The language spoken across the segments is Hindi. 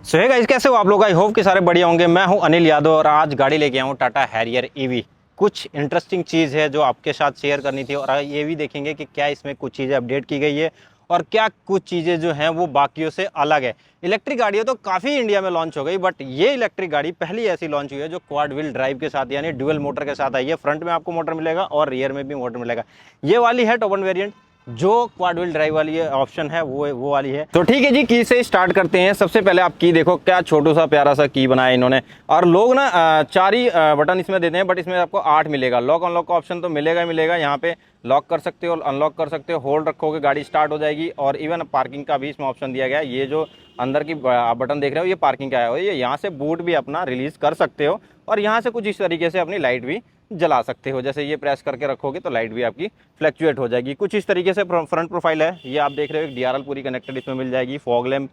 सो हे गाइस, कैसे हो आप लोग। आई होप कि सारे बढ़िया होंगे। मैं हूं अनिल यादव और आज गाड़ी लेके आया हूं टाटा हैरियर ईवी। कुछ इंटरेस्टिंग चीज़ है जो आपके साथ शेयर करनी थी और ये भी देखेंगे कि क्या इसमें कुछ चीज़ें अपडेट की गई है और क्या कुछ चीज़ें जो हैं वो बाकियों से अलग है। इलेक्ट्रिक गाड़ियाँ तो काफ़ी इंडिया में लॉन्च हो गई, बट ये इलेक्ट्रिक गाड़ी पहली ऐसी लॉन्च हुई है जो क्वाड व्हील ड्राइव के साथ यानी ड्यूअल मोटर के साथ आई है। फ्रंट में आपको मोटर मिलेगा और रियर में भी मोटर मिलेगा। ये वाली है टॉप एंड वेरिएंट, जो क्वाड व्हील ड्राइव वाली ऑप्शन है वो वाली है। तो ठीक है जी, की से स्टार्ट करते हैं। सबसे पहले आप की देखो, क्या छोटू सा प्यारा सा की बनाया इन्होंने। और लोग ना 4 ही बटन इसमें देते हैं, बट इसमें आपको 8 मिलेगा। लॉक अनलॉक का ऑप्शन तो मिलेगा ही मिलेगा। यहाँ पे लॉक कर सकते हो, अनलॉक कर सकते हो, होल्ड रखोगे गाड़ी स्टार्ट हो जाएगी। और इवन पार्किंग का भी इसमें ऑप्शन दिया गया है। ये जो अंदर की आप बटन देख रहे हो ये पार्किंग का है। ये यहाँ से बूट भी अपना रिलीज कर सकते हो और यहाँ से कुछ इस तरीके से अपनी लाइट भी जला सकते हो। जैसे ये प्रेस करके रखोगे तो लाइट भी आपकी फ्लैक्चुएट हो जाएगी। कुछ इस तरीके से फ्रंट प्रोफाइल है। ये आप देख रहे हो, एक डीआरएल पूरी कनेक्टेड इसमें मिल जाएगी। फॉग लैम्प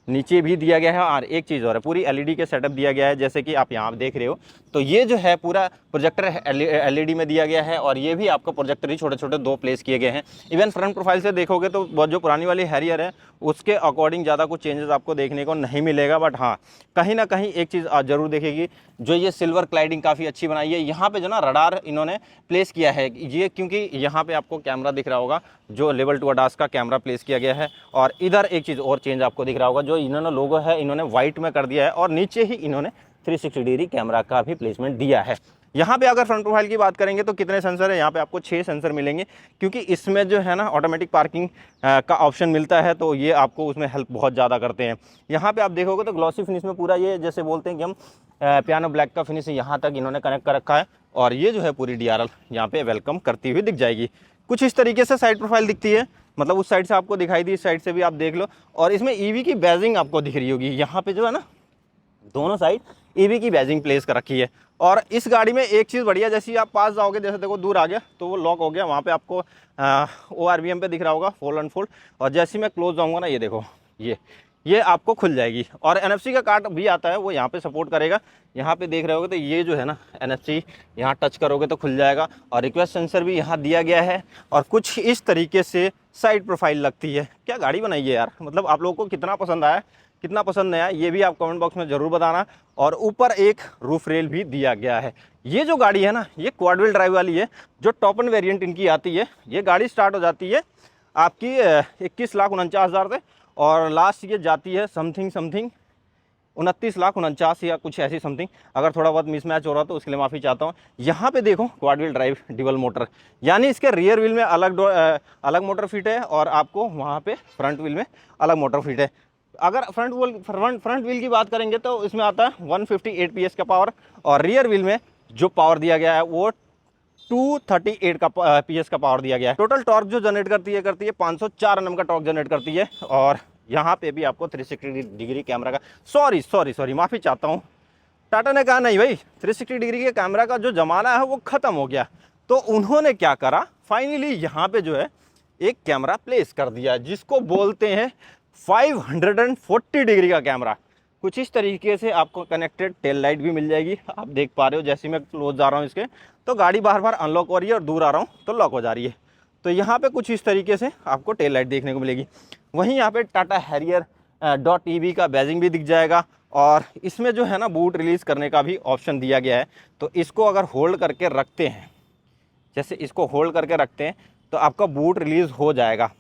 नीचे भी दिया गया है और एक चीज़ और है, पूरी एलईडी के सेटअप दिया गया है। जैसे कि आप यहाँ देख रहे हो तो ये जो है पूरा प्रोजेक्टर एलईडी में दिया गया है और ये भी आपको प्रोजेक्टर ही छोटे छोटे 2 प्लेस किए गए हैं। इवन फ्रंट प्रोफाइल से देखोगे तो जो पुरानी वाली हैरियर है उसके अकॉर्डिंग ज़्यादा कुछ चेंजेस आपको देखने को नहीं मिलेगा। बट हाँ, कहीं ना कहीं एक चीज़ जरूर देखेगी, जो ये सिल्वर क्लाइडिंग काफ़ी अच्छी बनाई है। यहाँ पे जो ना रडार इन्होंने प्लेस किया है, ये क्योंकि यहाँ पे आपको कैमरा दिख रहा होगा, जो लेवल 2 अडास का कैमरा प्लेस किया गया है। और इधर एक चीज़ और चेंज आपको दिख रहा होगा, जो इन्होंने लोगो है इन्होंने वाइट में कर दिया है और नीचे ही इन्होंने 360 डिग्री कैमरा का भी प्लेसमेंट दिया है। यहाँ पे अगर फ्रंट प्रोफाइल की बात करेंगे तो कितने सेंसर है, यहाँ पे आपको 6 सेंसर मिलेंगे, क्योंकि इसमें जो है ना ऑटोमेटिक पार्किंग का ऑप्शन मिलता है, तो ये आपको उसमें हेल्प बहुत ज़्यादा करते हैं। यहाँ पे आप देखोगे तो ग्लॉसी फिनिश में पूरा ये जैसे बोलते हैं कि हम पियानो ब्लैक का फिनिश यहाँ तक इन्होंने कनेक्ट कर रखा है। और ये जो है पूरी डीआरएल यहाँ पे वेलकम करती हुई दिख जाएगी। कुछ इस तरीके से साइड प्रोफाइल दिखती है, मतलब उस साइड से आपको दिखाई दी, इस साइड से भी आप देख लो। और इसमें ईवी की बैजिंग आपको दिख रही होगी, यहाँ पे जो है ना दोनों साइड ईवी की बैजिंग प्लेस कर रखी है। और इस गाड़ी में एक चीज़ बढ़िया, जैसे आप पास जाओगे, जैसे देखो दूर आ गया तो वो लॉक हो गया, वहाँ पे आपको ORVM पे दिख रहा होगा फोल्ड अनफोल्ड। और जैसे मैं क्लोज जाऊँगा ना, ये देखो ये आपको खुल जाएगी। और NFC का कार्ड भी आता है, वो यहाँ पे सपोर्ट करेगा। यहाँ पे देख रहे होगे तो ये जो है ना NFC यहाँ टच करोगे तो खुल जाएगा। और रिक्वेस्ट सेंसर भी यहाँ दिया गया है। और कुछ इस तरीके से साइड प्रोफाइल लगती है। क्या गाड़ी बनाई है यार, मतलब आप लोगों को कितना पसंद आया, कितना पसंद नहीं आया, ये भी आप कमेंट बॉक्स में ज़रूर बताना। और ऊपर एक रूफ रेल भी दिया गया है। ये जो गाड़ी है ना, ये क्वाड व्हील ड्राइव वाली है, जो टॉप एंड वेरिएंट इनकी आती है। ये गाड़ी स्टार्ट हो जाती है आपकी 21,49,000 से और लास्ट ये जाती है समथिंग 29,49,000 या कुछ ऐसी समथिंग। अगर थोड़ा बहुत मिसमैच हो रहा तो उसके लिए माफ़ी चाहता हूँ। यहाँ पे देखो quad wheel drive dual motor, यानी इसके रियर व्हील में अलग मोटर फिट है और आपको वहाँ पे फ्रंट व्हील में अलग मोटर फिट है। अगर फ्रंट व्हील की बात करेंगे तो इसमें आता है 158 PS का पावर और रियर व्हील में जो पावर दिया गया है वो 238 का PS का पावर दिया गया है। टोटल टॉर्क जो जनरेट करती है 504 Nm का टॉर्क जनरेट करती है। और यहाँ पे भी आपको 360 डिग्री कैमरा का सॉरी माफ़ी चाहता हूँ, टाटा ने कहा नहीं भाई, 360 डिग्री के कैमरा का जो ज़माना है वो ख़त्म हो गया। तो उन्होंने क्या करा, फाइनली यहाँ पे जो है एक कैमरा प्लेस कर दिया, जिसको बोलते हैं 540 डिग्री का कैमरा। कुछ इस तरीके से आपको कनेक्टेड टेल लाइट भी मिल जाएगी। आप देख पा रहे हो, जैसे मैं क्लोज जा रहा हूँ इसके तो गाड़ी बार बार अनलॉक हो रही है और दूर आ रहा हूँ तो लॉक हो जा रही है। तो यहाँ पे कुछ इस तरीके से आपको टेल लाइट देखने को मिलेगी। वहीं यहाँ पे टाटा हैरियर .EV का बैजिंग भी दिख जाएगा। और इसमें जो है ना बूट रिलीज़ करने का भी ऑप्शन दिया गया है। तो इसको अगर होल्ड करके रखते हैं, जैसे इसको होल्ड करके रखते हैं तो आपका बूट रिलीज़ हो जाएगा।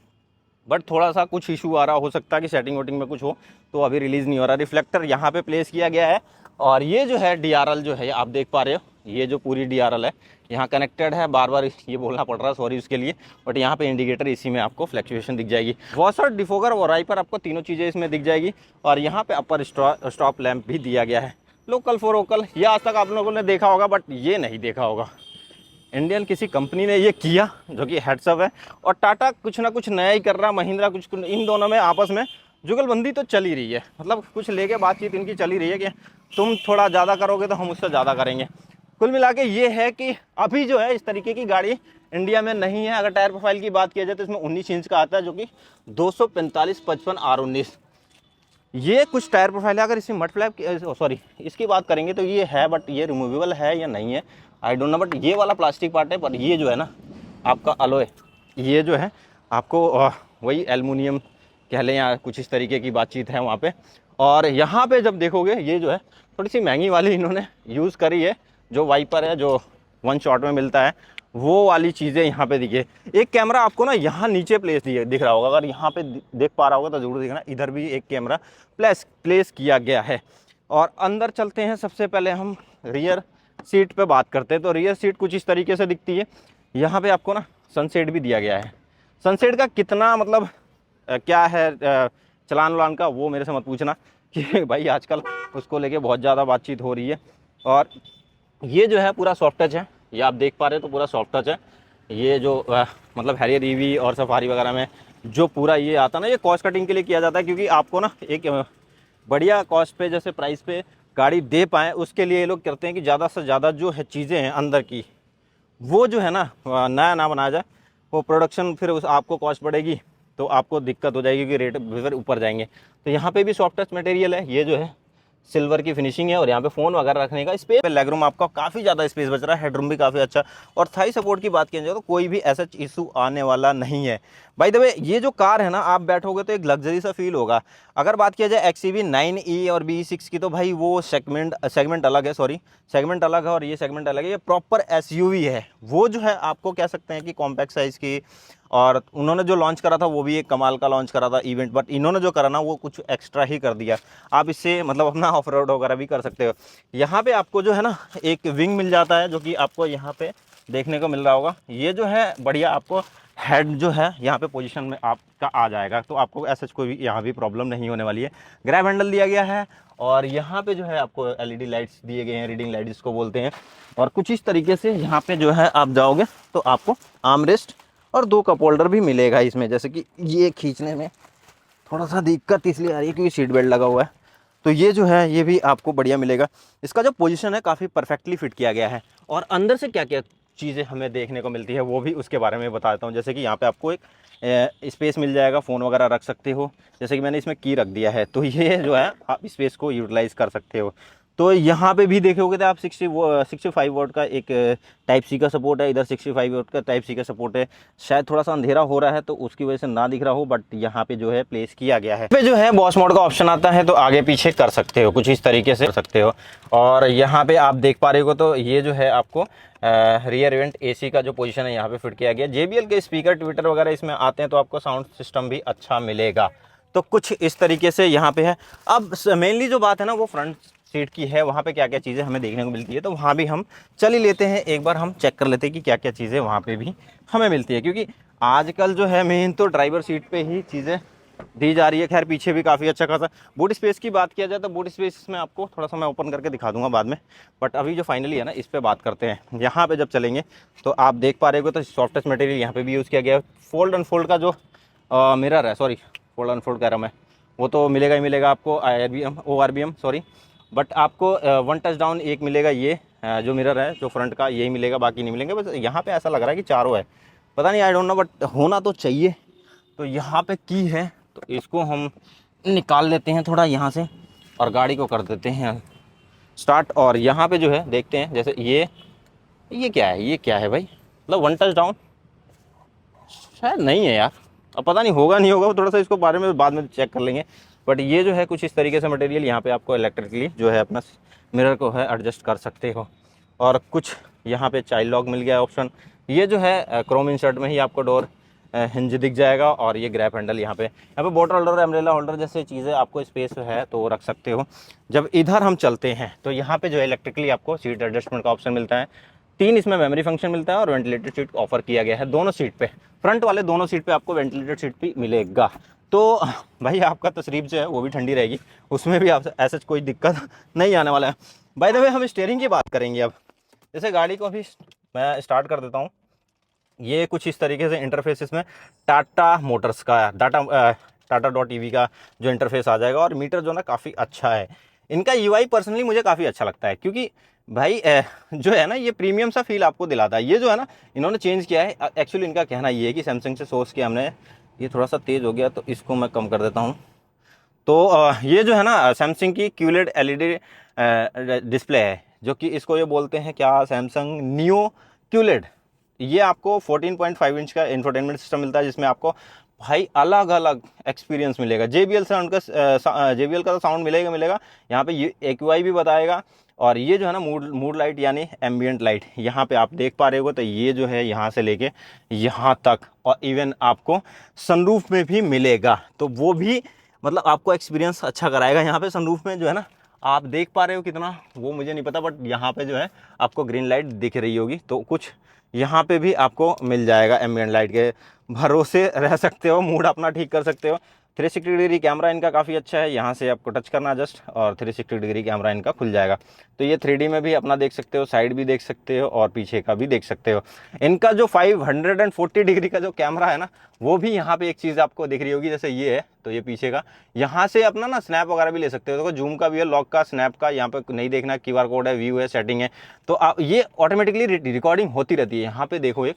बट थोड़ा सा कुछ इशू आ रहा हो सकता है कि सेटिंग वोटिंग में कुछ हो, तो अभी रिलीज़ नहीं हो रहा। रिफ्लेक्टर यहाँ पे प्लेस किया गया है। और ये जो है डीआरएल जो है आप देख पा रहे हो, ये जो पूरी डीआरएल है यहाँ कनेक्टेड है। बार बार ये बोलना पड़ रहा है, सॉरी उसके लिए। बट यहाँ पे इंडिकेटर इसी में आपको फ्लैक्चुएशन दिख जाएगी। वॉशर, डिफोगर और वाइपर आपको तीनों चीज़ें इसमें दिख जाएगी। और यहाँ पे अपर स्टॉप लैंप भी दिया गया है। लोकल फॉर वोकल, ये आज तक आप लोगों ने देखा होगा बट ये नहीं देखा होगा, इंडियन किसी कंपनी ने ये किया, जो कि हेड्सअप है। और टाटा कुछ ना कुछ नया ही कर रहा, महिंद्रा कुछ, इन दोनों में आपस में जुगलबंदी तो चल ही रही है। मतलब कुछ लेके बातचीत इनकी चल ही रही है कि तुम थोड़ा ज़्यादा करोगे तो हम उससे ज़्यादा करेंगे। कुल मिला के ये है कि अभी जो है इस तरीके की गाड़ी इंडिया में नहीं है। अगर टायर प्रोफाइल की बात किया जाए तो इसमें 19 इंच का आता है, जो कि 245/55 R19 ये कुछ टायर प्रोफाइल है। अगर इसमें मड फ्लैप इसकी बात करेंगे तो ये है, बट ये रिमूवेबल है या नहीं है आई डोंट नो। बट ये वाला प्लास्टिक पार्ट है, पर ये जो है ना आपका अलॉय, ये जो है आपको वही एल्युमिनियम कह लें या कुछ इस तरीके की बातचीत है वहाँ पे। और यहाँ पे जब देखोगे ये जो है थोड़ी सी महंगी वाली इन्होंने यूज़ करी है, जो वाइपर है जो वन शॉट में मिलता है वो वाली चीज़ें यहाँ पे दिखे। एक कैमरा आपको ना यहाँ नीचे दिख रहा होगा, अगर यहाँ पे देख पा रहा होगा तो ज़रूर देखना, इधर भी एक कैमरा प्लेस किया गया है। और अंदर चलते हैं, सबसे पहले हम रियर सीट पे बात करते हैं। तो रियर सीट कुछ इस तरीके से दिखती है। यहाँ पे आपको ना सनसेट भी दिया गया है। सनसेट का कितना मतलब क्या है चलान वलान का वो मेरे से मत पूछना कि भाई आजकल उसको लेके बहुत ज़्यादा बातचीत हो रही है। और ये जो है पूरा सॉफ्ट टच है, ये आप देख पा रहे हो तो पूरा सॉफ्ट टच है। ये जो मतलब हैरियर ईवी और सफारी वगैरह में जो पूरा ये आता ना, ये कॉस्ट कटिंग के लिए किया जाता है, क्योंकि आपको ना एक बढ़िया कॉस्ट पे जैसे प्राइस पे गाड़ी दे पाएँ, उसके लिए ये लोग करते हैं कि ज़्यादा से ज़्यादा जो है चीज़ें हैं अंदर की वो जो है ना नया ना बनाया जाए। वो प्रोडक्शन फिर उस आपको कॉस्ट बढ़ेगी तो आपको दिक्कत हो जाएगी कि रेट फिर ऊपर जाएंगे। तो यहाँ पे भी सॉफ्ट टच मटेरियल है, ये जो है सिल्वर की फिनिशिंग है। और यहाँ पे फ़ोन वगैरह रखने का स्पेस, लेग रूम आपका काफ़ी ज़्यादा स्पेस बच रहा है, हेडरूम भी काफ़ी अच्छा। और थाई सपोर्ट की बात की जाए तो कोई भी ऐसा इशू आने वाला नहीं है। बाय द वे ये जो कार है ना, आप बैठोगे तो एक लग्जरी सा फील होगा। अगर बात किया जाए XEV 9e और BE6 की, तो भाई वो सेगमेंट अलग है, सेगमेंट अलग है और ये सेगमेंट अलग है। ये प्रॉपर SUV है, वो जो है आपको कह सकते हैं कि कॉम्पैक्ट साइज़ की। और उन्होंने जो लॉन्च करा था वो भी एक कमाल का लॉन्च करा था इवेंट, बट इन्होंने जो करा ना वो कुछ एक्स्ट्रा ही कर दिया। आप इससे मतलब अपना ऑफ रोड वगैरह भी कर सकते हो। यहाँ पे आपको जो है ना एक विंग मिल जाता है, जो कि आपको यहाँ पे देखने को मिल रहा होगा। ये जो है बढ़िया आपको हेड जो है यहाँ पे पोजीशन में आपका आ जाएगा, तो आपको ऐसा कोई भी यहाँ भी प्रॉब्लम नहीं होने वाली है। ग्रैब हैंडल दिया गया है और यहाँ पे जो है आपको LED लाइट्स दिए गए हैं, रीडिंग लाइट जिसको बोलते हैं। और कुछ इस तरीके से यहाँ पे जो है आप जाओगे तो आपको आर्मरेस्ट और 2 कप होल्डर भी मिलेगा इसमें। जैसे कि ये खींचने में थोड़ा सा दिक्कत इसलिए आ रही है क्योंकि सीट बेल्ट लगा हुआ है, तो ये जो है ये भी आपको बढ़िया मिलेगा। इसका जो पोजीशन है काफ़ी परफेक्टली फिट किया गया है। और अंदर से क्या क्या चीज़ें हमें देखने को मिलती है वो भी उसके बारे में बताता हूँ। जैसे कि यहाँ पे आपको एक स्पेस मिल जाएगा, फ़ोन वगैरह रख सकते हो। जैसे कि मैंने इसमें की रख दिया है, तो ये जो है आप स्पेस को यूटिलाइज़ कर सकते हो। तो यहाँ पे भी देखोगे तो आप 65 वोट का एक टाइप सी का सपोर्ट है, इधर 65 वोट का टाइप सी का सपोर्ट है। शायद थोड़ा सा अंधेरा हो रहा है तो उसकी वजह से ना दिख रहा हो, बट यहाँ पे जो है प्लेस किया गया है। पे जो है बॉस मोड का ऑप्शन आता है, तो आगे पीछे कर सकते हो, कुछ इस तरीके से कर सकते हो। और यहाँ पे आप देख पा रहे हो तो ये जो है आपको रियर इवेंट AC का जो पोजीशन है यहाँ पे फिट किया गया। JBL के स्पीकर ट्विटर वगैरह इसमें आते हैं, तो आपको साउंड सिस्टम भी अच्छा मिलेगा। तो कुछ इस तरीके से यहाँ पे है। अब मेनली जो बात है ना वो फ्रंट सीट की है, वहाँ पे क्या क्या चीज़ें हमें देखने को मिलती है, तो वहाँ भी हम चल ही लेते हैं, एक बार हम चेक कर लेते हैं कि क्या क्या चीज़ें वहाँ पे भी हमें मिलती है। क्योंकि आजकल जो है मेन तो ड्राइवर सीट पे ही चीज़ें दी जा रही है। खैर पीछे भी काफ़ी अच्छा खासा बूट स्पेस की बात किया जाए तो बूट स्पेस में आपको थोड़ा सा मैं ओपन करके दिखा दूंगा बाद में, बट अभी जो फाइनली है ना इस पर बात करते हैं। यहाँ पे जब चलेंगे तो आप देख पा रहे हो तो सॉफ्ट टच मटेरियल यहाँ पे भी यूज़ किया गया है। फोल्ड अनफोल्ड का जो मिरर है, सॉरी फोल्ड अनफोल्ड कह रहा हूँ मैं, वो तो मिलेगा ही मिलेगा आपको ORBM सॉरी, बट आपको 1 टच डाउन एक मिलेगा। ये जो मिरर है जो फ्रंट का यही मिलेगा, बाकी नहीं मिलेंगे। बस यहाँ पे ऐसा लग रहा है कि चारों है, पता नहीं, आई डोंट नो, बट होना तो चाहिए। तो यहाँ पे की है तो इसको हम निकाल लेते हैं थोड़ा यहाँ से और गाड़ी को कर देते हैं स्टार्ट। और यहाँ पे जो है देखते हैं, जैसे ये क्या है, ये क्या है भाई, मतलब 1 टच डाउन शायद नहीं है यार, अब पता नहीं होगा नहीं होगा, थोड़ा सा इसको बारे में बाद में चेक कर लेंगे। बट ये जो है कुछ इस तरीके से मटेरियल, यहाँ पे आपको इलेक्ट्रिकली जो है अपना मिरर को है एडजस्ट कर सकते हो। और कुछ यहाँ पे चाइल्ड लॉक मिल गया ऑप्शन। ये जो है क्रोम इंसर्ट में ही आपको डोर हिंज दिख जाएगा। और ये ग्रैब हैंडल यहाँ पे बोटल होल्डर, एम्ब्रेला होल्डर जैसे चीज़ें आपको स्पेस है तो रख सकते हो। जब इधर हम चलते हैं तो यहाँ पे जो है इलेक्ट्रिकली आपको सीट एडजस्टमेंट का ऑप्शन मिलता है। 3 इसमें मेमोरी फंक्शन मिलता है और वेंटिलेटेड सीट ऑफर किया गया है दोनों सीट पे। फ्रंट वाले दोनों सीट पे आपको वेंटिलेटेड सीट भी मिलेगा। तो भाई आपका तशरीफ जो है वो भी ठंडी रहेगी, उसमें भी आप ऐसा कोई दिक्कत नहीं आने वाला है। बाय द वे हम स्टीयरिंग की बात करेंगे अब। जैसे गाड़ी को अभी मैं स्टार्ट कर देता हूँ, ये कुछ इस तरीके से इंटरफेस इसमें टाटा मोटर्स का Tata.ev का जो इंटरफेस आ जाएगा। और मीटर जो ना काफ़ी अच्छा है, इनका UI पर्सनली मुझे काफ़ी अच्छा लगता है, क्योंकि भाई जो है ना ये प्रीमियम सा फील आपको दिलाता है। ये जो है ना इन्होंने चेंज किया है, एक्चुअली इनका कहना ये है कि सैमसंग से सोर्स किया हमने। ये थोड़ा सा तेज़ हो गया तो इसको मैं कम कर देता हूँ। तो ये जो है ना सैमसंग की QLED LED डिस्प्ले है, जो कि इसको ये बोलते हैं क्या, सैमसंग नियो QLED। ये आपको 14.5 इंच का इंफोटेनमेंट सिस्टम मिलता है, जिसमें आपको भाई अलग अलग एक्सपीरियंस मिलेगा। JBL साउंड का JBL का तो साउंड मिलेगा। यहाँ पे ये AQI भी बताएगा। और ये जो है ना मूड लाइट यानी एम्बियंट लाइट, यहाँ पे आप देख पा रहे हो, तो ये जो है यहाँ से लेके यहाँ तक, और इवन आपको सनरूफ में भी मिलेगा, तो वो भी मतलब आपको एक्सपीरियंस अच्छा कराएगा। यहाँ पे सनरूफ में जो है ना आप देख पा रहे हो कितना, वो मुझे नहीं पता, बट यहाँ पे जो है आपको ग्रीन लाइट दिख रही होगी, तो कुछ यहाँ पे भी आपको मिल जाएगा। एम्बियंट लाइट के भरोसे रह सकते हो, मूड अपना ठीक कर सकते हो। 360 डिग्री कैमरा इनका काफ़ी अच्छा है, यहाँ से आपको टच करना जस्ट, और 360 डिग्री कैमरा इनका खुल जाएगा। तो ये 3D में भी अपना देख सकते हो, साइड भी देख सकते हो, और पीछे का भी देख सकते हो। इनका जो 540 डिग्री का जो कैमरा है ना, वो भी यहाँ पे एक चीज़ आपको दिख रही होगी, जैसे ये है तो ये पीछे का, यहाँ से अपना ना स्नैप वगैरह भी ले सकते हो। देखो जूम का भी है, लॉक का, स्नैप का, यहाँ पे नहीं देखना, QR कोड है, व्यू है, सेटिंग है, तो आप ये ऑटोमेटिकली रिकॉर्डिंग होती रहती है। यहाँ पे देखो एक,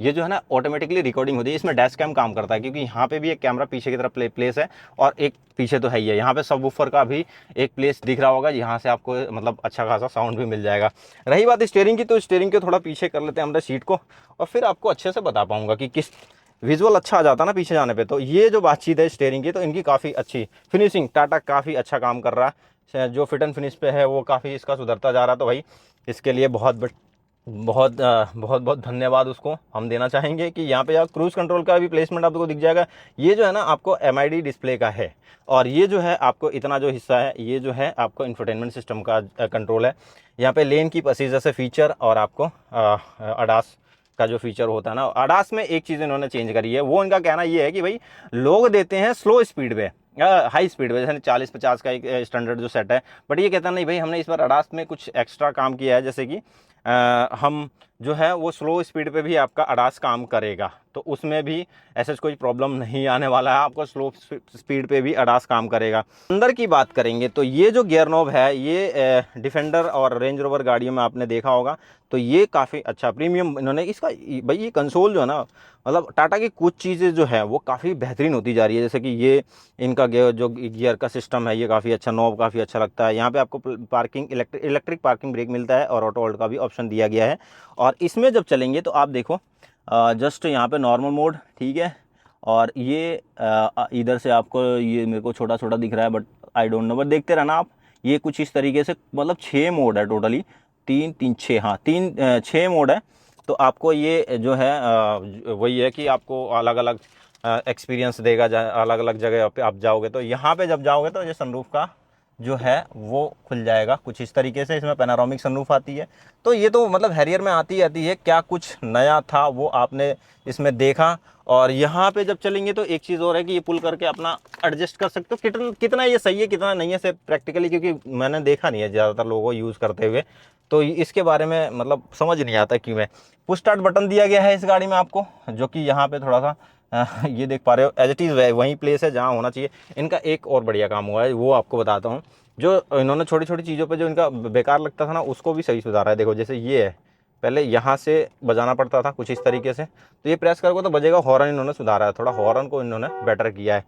ये जो है ना ऑटोमेटिकली रिकॉर्डिंग होती है। इसमें डैश कैम काम करता है, क्योंकि यहाँ पे भी एक कैमरा पीछे की तरफ प्लेस है, और एक पीछे तो है ही है। यहाँ पे सबवूफर का भी एक प्लेस दिख रहा होगा, यहाँ से आपको मतलब अच्छा खासा साउंड भी मिल जाएगा। रही बात स्टीयरिंग की, तो स्टीयरिंग के थोड़ा पीछे कर लेते हैं हमने सीट को, और फिर आपको अच्छे से बता पाऊंगा कि किस विजुअल अच्छा आ जाता ना पीछे जाने पे। तो ये जो बातचीत है स्टीयरिंग की, तो इनकी काफ़ी अच्छी फिनिशिंग, टाटा काफ़ी अच्छा काम कर रहा है। जो फिट एंड फिनिश पे है वो काफ़ी इसका सुधरता जा रहा है, तो भाई इसके लिए बहुत बहुत धन्यवाद उसको हम देना चाहेंगे। कि यहाँ पे आप क्रूज़ कंट्रोल का भी प्लेसमेंट आपको दिख जाएगा। ये जो है ना आपको MID डिस्प्ले का है, और ये जो है आपको इतना जो हिस्सा है, ये जो है आपको इंफोटेनमेंट सिस्टम का कंट्रोल है। यहाँ पे लेन की असिस्ट जैसे फीचर, और आपको ADAS का जो फीचर होता है ना, ADAS में एक चीज़ इन्होंने चेंज करी है। वो इनका कहना ये है कि भाई लोग देते हैं स्लो स्पीड पे, हाई स्पीड पे, जैसे 40-50 का एक स्टैंडर्ड जो सेट है, बट ये कहता नहीं भाई हमने इस बार ADAS में कुछ एक्स्ट्रा काम किया है, जैसे कि हम जो है वो स्लो स्पीड पे भी आपका ADAS काम करेगा, तो उसमें भी ऐसा कोई प्रॉब्लम नहीं आने वाला है, आपको स्लो स्पीड पे भी ADAS काम करेगा। अंदर की बात करेंगे तो ये जो गियर नॉब है, ये डिफेंडर और रेंज रोवर गाड़ियों में आपने देखा होगा, तो ये काफ़ी अच्छा प्रीमियम इन्होंने इसका, भाई ये कंसोल जो है ना, मतलब टाटा की कुछ चीज़ें जो है वो काफ़ी बेहतरीन होती जा रही है। जैसे कि ये इनका गियर का सिस्टम है, ये काफ़ी अच्छा, नॉब काफ़ी अच्छा लगता है। यहाँ पे आपको पार्किंग इलेक्ट्रिक पार्किंग ब्रेक मिलता है, और ऑटो होल्ड का भी ऑप्शन दिया गया है। और इसमें जब चलेंगे तो आप देखो जस्ट यहाँ पे नॉर्मल मोड, ठीक है, और ये इधर से आपको, ये मेरे को छोटा छोटा दिख रहा है, but I don't know, but देखते रहना आप। ये कुछ इस तरीके से, मतलब 6 मोड है टोटली, 3 हाँ 6 मोड है। तो आपको ये जो है वही है कि आपको अलग अलग एक्सपीरियंस देगा, अलग अलग जगह पे आप जाओगे, तो यहाँ पे जब जाओगे तो ये सनरूफ का जो है वो खुल जाएगा कुछ इस तरीके से। इसमें पैनारोमिक सनरूफ आती है, तो ये तो मतलब हैरियर में आती है, क्या कुछ नया था वो आपने इसमें देखा। और यहाँ पे जब चलेंगे तो एक चीज़ और है कि ये पुल करके अपना एडजस्ट कर सकते हो, कितना ये सही है कितना नहीं है से प्रैक्टिकली, क्योंकि मैंने देखा नहीं है ज़्यादातर लोगों को यूज़ करते हुए, तो इसके बारे में मतलब समझ नहीं आता क्यों है। पुश स्टार्ट बटन दिया गया है इस गाड़ी में आपको, जो कि यहाँ पे थोड़ा सा ये देख पा रहे हो एज इट इज़ वही प्लेस है जहाँ होना चाहिए। इनका एक और बढ़िया काम हुआ है, वो आपको बताता हूँ। जो इन्होंने छोटी छोटी चीज़ों पे जो इनका बेकार लगता था ना, उसको भी सही सुधारा है। देखो जैसे ये है, पहले यहाँ से बजाना पड़ता था कुछ इस तरीके से, तो ये प्रेस करोगे तो बजेगा। हॉर्न इन्होंने सुधारा है, थोड़ा हॉर्न को इन्होंने बेटर किया है,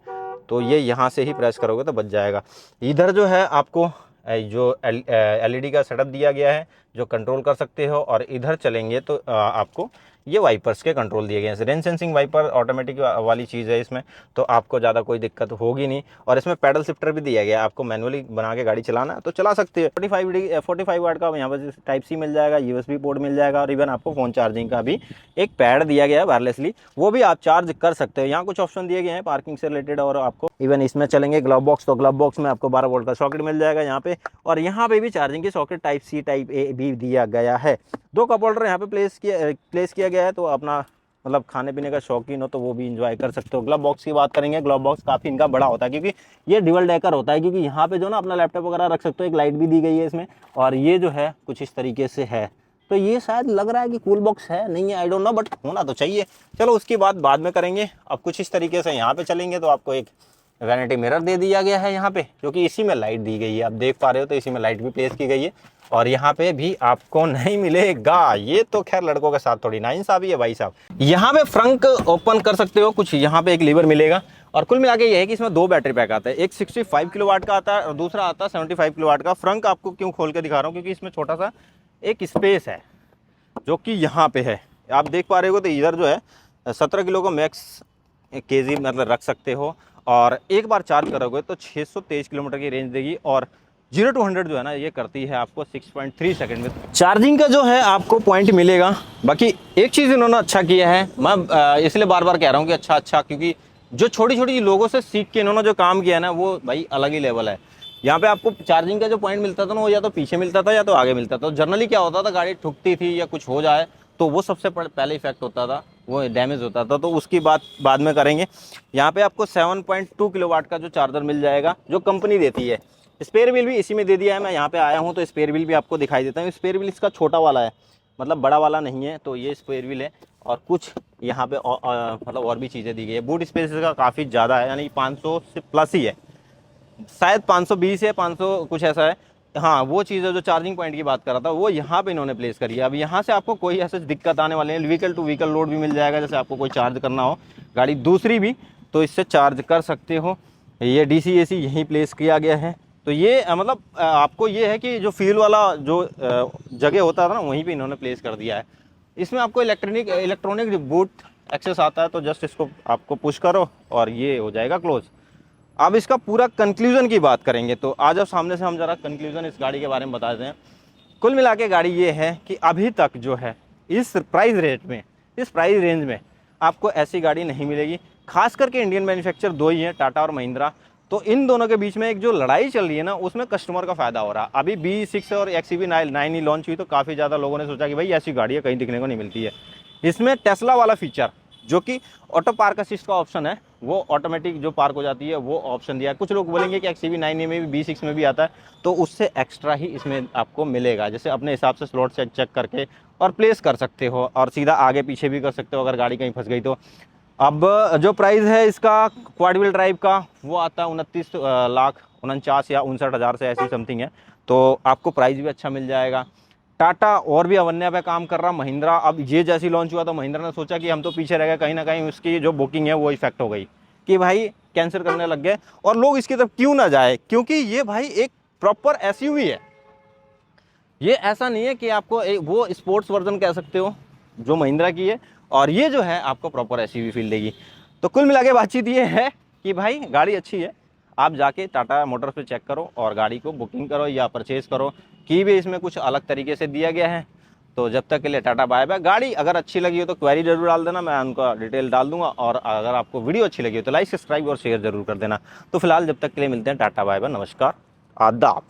तो ये यहाँ से ही प्रेस करोगे तो बज जाएगा। इधर जो है आपको जो LED का सेटअप दिया गया है, जो कंट्रोल कर सकते हो। और इधर चलेंगे तो आपको ये वाइपर्स के कंट्रोल दिए गए हैं। रेन सेंसिंग वाइपर ऑटोमेटिक वाली चीज़ है इसमें, तो आपको ज़्यादा कोई दिक्कत होगी नहीं। और इसमें पैडल शिफ्टर भी दिया गया है, आपको मैनुअली बना के गाड़ी चलाना है तो चला सकते हैं। 45 वाट का यहाँ पर टाइप C मिल जाएगा, USB पोर्ट मिल जाएगा, और इवन आपको फ़ोन चार्जिंग का भी एक पैड दिया गया है वायरलेसली, वो भी आप चार्ज कर सकते हो। यहाँ कुछ ऑप्शन दिए गए हैं पार्किंग से रिलेटेड, और आपको इवन इसमें चलेंगे ग्लव बॉक्स, तो ग्लव बॉक्स में आपको 12 वोल्ट का सॉकेट मिल जाएगा यहाँ पे। और यहाँ पे भी चार्जिंग की socket type C type A भी दिया गया है। 2 कप होल्डर यहाँ पे प्लेस किया गया है, तो अपना मतलब खाने पीने का शौकीन हो तो वो भी इंजॉय कर सकते हो। ग्लव बॉक्स की बात करेंगे, ग्लव बॉक्स काफ़ी इनका बड़ा होता है, क्योंकि ये डुअल डेकर होता है, क्योंकि यहाँ पे जो ना अपना लैपटॉप वगैरह रख सकते हो। एक लाइट भी दी गई है इसमें, और ये जो है कुछ इस तरीके से है। तो ये शायद लग रहा है कि कूल बॉक्स है, नहीं है, आई डोंट नो, बट होना तो चाहिए। चलो उसकी बात बाद में करेंगे। अब कुछ इस तरीके से यहाँ पे चलेंगे तो आपको एक वैनिटी मिरर दे दिया गया है यहाँ पे, जो कि इसी में लाइट दी गई है, आप देख पा रहे हो, तो इसी में लाइट भी प्लेस की गई है। और यहाँ पे भी आपको नहीं मिलेगा, ये तो खैर लड़कों के साथ थोड़ी नाइंसाफी है भाई साहब। यहाँ पे फ्रंट ओपन कर सकते हो, कुछ यहाँ पे एक लीवर मिलेगा। और कुल मिला के ये है कि इसमें 2 बैटरी पैक आता है, एक 65 किलोवाट का आता है और दूसरा आता है 75 किलोवाट का। फ्रंट आपको क्यों खोल के दिखा रहा हूँ, क्योंकि इसमें छोटा सा एक स्पेस है जो कि यहाँ पे है, आप देख पा रहे हो। तो इधर जो है 17 किलो का मैक्स केजी मतलब रख सकते हो, और एक बार चार्ज करोगे तो 623 किलोमीटर की रेंज देगी, और 0 to 100 जो है ना ये करती है आपको 6.3 सेकंड में। चार्जिंग का जो है आपको पॉइंट मिलेगा। बाकी एक चीज़ इन्होंने अच्छा किया है, मैं इसलिए बार बार कह रहा हूँ कि अच्छा, क्योंकि जो छोटी छोटी लोगों से सीख के इन्होंने जो काम किया है ना वो भाई अलग ही लेवल है। यहाँ पे आपको चार्जिंग का जो पॉइंट मिलता था ना वो या तो पीछे मिलता था या तो आगे मिलता था। जनरली क्या होता था, गाड़ी ठुकती थी या कुछ हो जाए तो वो सबसे पहले इफेक्ट होता था, वो डैमेज होता था, तो उसकी बात बाद में करेंगे। यहाँ पे आपको 7.2 किलोवाट का जो चार्जर मिल जाएगा जो कंपनी देती है। स्पेयर व्हील भी इसी में दे दिया है। मैं यहाँ पे आया हूँ तो स्पेयर व्हील भी आपको दिखाई देता हूँ। स्पेयर व्हील इसका छोटा वाला है, मतलब बड़ा वाला नहीं है, तो ये स्पेयर व्हील है। और कुछ यहाँ पे मतलब और भी चीज़ें दी गई है। बूट स्पेस का काफ़ी ज़्यादा है, यानी 500 से प्लस ही है, शायद 520 या 500 कुछ ऐसा है। हाँ, वो चीज़ है जो चार्जिंग पॉइंट की बात कर रहा था, वो यहाँ पे इन्होंने प्लेस करी है। अब यहाँ से आपको कोई ऐसे दिक्कत आने वाले हैं, व्हीकल टू व्हीकल लोड भी मिल जाएगा। जैसे आपको कोई चार्ज करना हो गाड़ी दूसरी भी तो इससे चार्ज कर सकते हो। ये DC AC यहीं प्लेस किया गया है। तो ये मतलब आपको ये है कि जो फ्यूल वाला जो जगह होता था ना वहीं पे इन्होंने प्लेस कर दिया है। इसमें आपको इलेक्ट्रॉनिक बूट एक्सेस आता है, तो जस्ट इसको आपको पुश करो और ये हो जाएगा क्लोज। अब इसका पूरा कंक्लूजन की बात करेंगे, तो आज अब सामने से हम जरा कंक्लूजन इस गाड़ी के बारे में बता दें। कुल मिला के गाड़ी ये है कि अभी तक जो है इस प्राइस रेट में, इस प्राइस रेंज में आपको ऐसी गाड़ी नहीं मिलेगी। खास करके इंडियन मैन्युफैक्चर दो ही हैं, टाटा और महिंद्रा। तो इन दोनों के बीच में एक जो लड़ाई चल रही है ना उसमें कस्टमर का फ़ायदा हो रहा। अभी B6 और XEV9 ही लॉन्च हुई तो काफ़ी ज़्यादा लोगों ने सोचा कि भाई ऐसी गाड़ियाँ कहीं दिखने को नहीं मिलती है। इसमें टेस्ला वाला फीचर जो कि ऑटो पार्क असिस्ट का ऑप्शन है, वो ऑटोमेटिक जो पार्क हो जाती है वो ऑप्शन दिया है। कुछ लोग बोलेंगे कि XEV9 में भी B6 में भी आता है, तो उससे एक्स्ट्रा ही इसमें आपको मिलेगा। जैसे अपने हिसाब से स्लॉट से चेक करके और प्लेस कर सकते हो, और सीधा आगे पीछे भी कर सकते हो अगर गाड़ी कहीं फंस गई तो। अब जो प्राइस है इसका क्वाड व्हील ड्राइव का वो आता है 29,49,000 या 59,000 से ऐसी समथिंग है, तो आपको प्राइस भी अच्छा मिल जाएगा। टाटा और भी अवन्या पे काम कर रहा, महिंद्रा अब ये जैसी लॉन्च हुआ तो महिंद्रा ने सोचा कि हम तो पीछे रह गए, कहीं ना कहीं उसकी जो बुकिंग है वो इफेक्ट हो गई कि भाई कैंसिल करने लग गए। और लोग इसकी तरफ क्यों ना जाए, क्योंकि ये भाई एक प्रॉपर SUV है। ये ऐसा नहीं है कि आपको वो स्पोर्ट्स वर्जन कह सकते हो जो महिंद्रा की है, और ये जो है आपको प्रॉपर SUV फील देगी। तो कुल मिला के बातचीत ये है कि भाई गाड़ी अच्छी है, आप जाके टाटा मोटर्स पे चेक करो और गाड़ी को बुकिंग करो या परचेज़ करो। की भी इसमें कुछ अलग तरीके से दिया गया है। तो जब तक के लिए टाटा बाय बाय। गाड़ी अगर अच्छी लगी हो तो क्वेरी जरूर डाल देना, मैं उनका डिटेल डाल दूंगा। और अगर आपको वीडियो अच्छी लगी हो तो लाइक सब्सक्राइब और शेयर जरूर कर देना। तो फिलहाल जब तक के लिए मिलते हैं, टाटा बाय बाय, नमस्कार, आदाब।